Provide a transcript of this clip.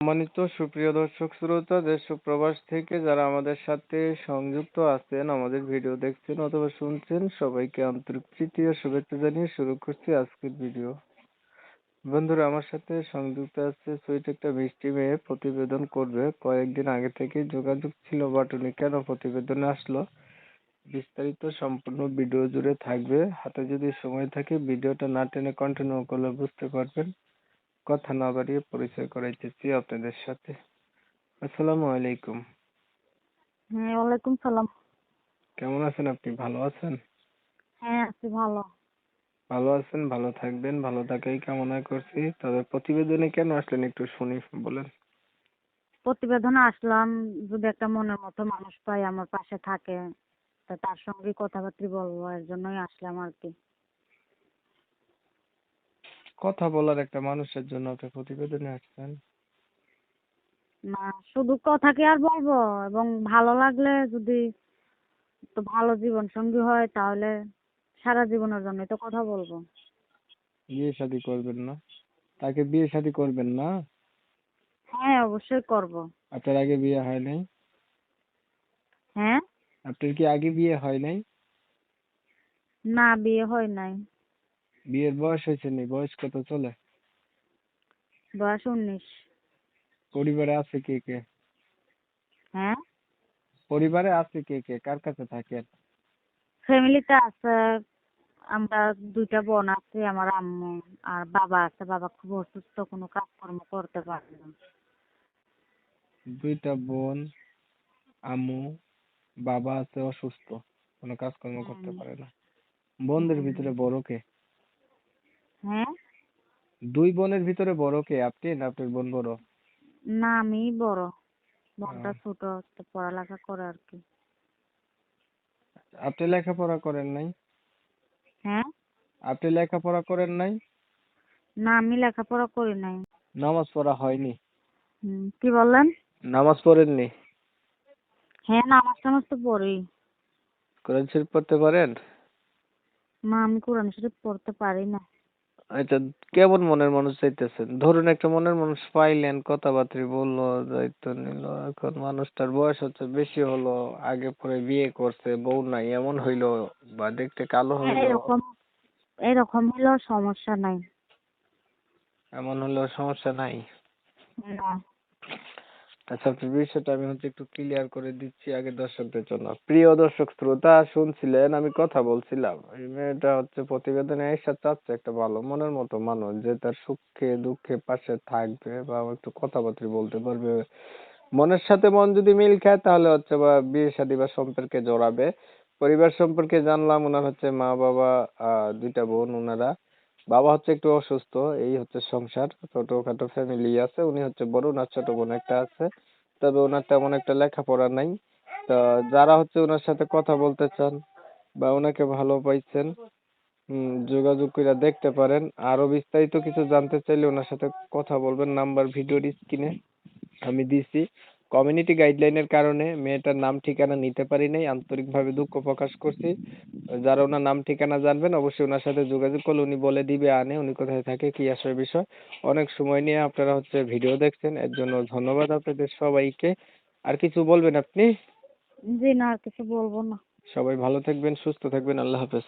সম্মানিত সুপ্রিয় দর্শক শ্রোতা, দেশ ও প্রবাস থেকে যারা আমাদের সাথে সংযুক্ত আছেন, আমাদের ভিডিও দেখছেন অথবা শুনছেন, সবাইকে আন্তরিক প্রীতি ও শুভেচ্ছা জানিয়ে শুরু করছি আজকের ভিডিও। বন্ধুরা, আমার সাথে সংযুক্ত আছে সুইট একটা মিষ্টি মেয়ে, প্রতিবেদন করবে। কয়েকদিন আগে থেকে যোগাযোগ ছিল, বাট উনি কেন প্রতিবেদনে আসলো, বিস্তারিত সম্পূর্ণ ভিডিও জুড়ে থাকবে। হাতে যদি সময় থাকে ভিডিওটা না টেনে কন্টিনিউ করলে বুঝতে পারবেন। কথা না বাড়িয়ে পরিচয় করাইতেছি আপনাদের সাথে। আসসালামু আলাইকুম। হ্যাঁ, ওয়ালাইকুম সালাম। কেমন আছেন আপনি? ভালো আছেন? হ্যাঁ, আছি ভালো। ভালো আছেন, ভালো থাকবেন, ভালো থাকাই কামনা করছি। তবে প্রতিবেদনে কেন আসলেন একটু শুনি, বলেন। প্রতিবেদনে আসলাম, যদি একটা মনের মতো মানুষ পাই আমার পাশে থাকে, তো তার সঙ্গে কথাবার্তা বলবো, এর জন্যই আসলাম আর কি। কথা বলার একটা মানুষের জন্য আপনি প্রতিবেদনে আসছেন? না, শুধু কথা কি আর বলবো, এবং ভালো লাগলে যদি তো ভালো জীবন সঙ্গী হয় তাহলে সারা জীবনের জন্যই তো কথা বলবো। বিয়ে শাদী করবেন না? তাকে বিয়ে শাদী করবেন না? হ্যাঁ, অবশ্যই করব। আপনার আগে বিয়ে হয় নাই? হ্যাঁ। আপনার কি আগে বিয়ে হয় নাই? না, বিয়ে হয় নাই। বিয়ের বয়স হয়েছে নি? বয়স কত চলে? বয়স 19। পরিবারে আছে কে কে? হ্যাঁ, পরিবারে আছে কে কে? কার কাছে থাকেন? ফ্যামিলিতে আছে। আমরা 2টা বোন আছি, আমার আম্মু আর বাবা আছে। বাবা খুব অসুস্থ, কোনো কাজকর্ম করতে পারে না। দুইটা বোন, আম্মু, বাবা আছে অসুস্থ, কোনো কাজকর্ম করতে হুম, পারে না। বোনদের হুম। ভিতরে বড় কে? হ্যাঁ। দুই বোনের ভিতরে বড় কে? আপনি না আপনার বোন বড়? না, আমি বড়। বোনটা আহ, ছোট, তো পড়ালেখা করে আর কি। আপনি লেখাপড়া করেন নাই? হ্যাঁ। আপনি লেখাপড়া করেন নাই? না, আমি লেখাপড়া করি নাই। নামাজ পড়া হয়নি? কি বললেন? নামাজ পড়েননি? হ্যাঁ, নামাজ টামাজ তো পড়ি। কোরআন শরীফ পড়তে পারেন? না, আমি কোরআন শরীফ পড়তে পারি না। আচ্ছা, কেমন মনের মানুষ চাইতেছেন? ধরুন একটা মনের মানুষ পাইলেন, কথাবার্তা বললো, দায়িত্ব নিল, এখন মানুষটার বয়স হচ্ছে বেশি হলো, আগে পরে বিয়ে করছে, বউ নাই এমন হইলো, বা দেখতে কালো হ্যাঁ, হইলো, এরকম এরকম হলেও সমস্যা নাই। এমন হলেও সমস্যা নাই? না। আচ্ছা, আপনার বিষয়টা আমি একটু ক্লিয়ার করে দিচ্ছি আগে দর্শকদের জন্য। প্রিয় দর্শক শ্রোতা, শুনছিলেন আমি কথা বলছিলাম, এই মেয়েটা প্রতিবেদনে এসে চাচ্ছে একটা ভালো মনের মতো মানুষ, যে তার সুখে দুঃখে পাশে থাকবে বা একটু কথাবার্তা বলতে পারবে। মনের সাথে মন যদি মিল খায় তাহলে বা বিয়ে শাদী বা সম্পর্কে জড়াবে। পরিবার সম্পর্কে জানলাম, ওনার মা বাবা, দুইটা বোন ওনারা। বাবা একটু অসুস্থ, এই সংসার, ছোটখাটো ফ্যামিলি আছে। উনি বড়, ওনার ছোট বোন একটা আছে। তবে ওনার তেমন একটা লেখাপড়া নাই। তা যারা ওনার সাথে কথা বলতে চান বা ওনাকে ভালো পাইছেন, যোগাযোগ করে দেখতে পারেন। আরো বিস্তারিত কিছু জানতে চাইলে ওনার সাথে কথা বলবেন। নাম্বার ভিডিওর স্ক্রিনে আমি দিছি। কমিউনিটি গাইডলাইনের কারণে মেয়েটার নাম ঠিকানা নিতে পারি নাই, আন্তরিকভাবে দুঃখ প্রকাশ করছি। যারা ওনার নাম ঠিকানা জানবেন অবশ্যই ওনার সাথে যোগাযোগ করলে উনি বলে দিবে উনি কোথায় থাকে, কি আসলে বিষয়। অনেক সময় নিয়ে আপনারা ভিডিও দেখছেন, এর জন্য ধন্যবাদ আপনাদের সবাইকে। আর কিছু বলবেন আপনি? জি না, আর কিছু বলবো না। সবাই ভালো থাকবেন, সুস্থ থাকবেন, আল্লাহ হাফেজ।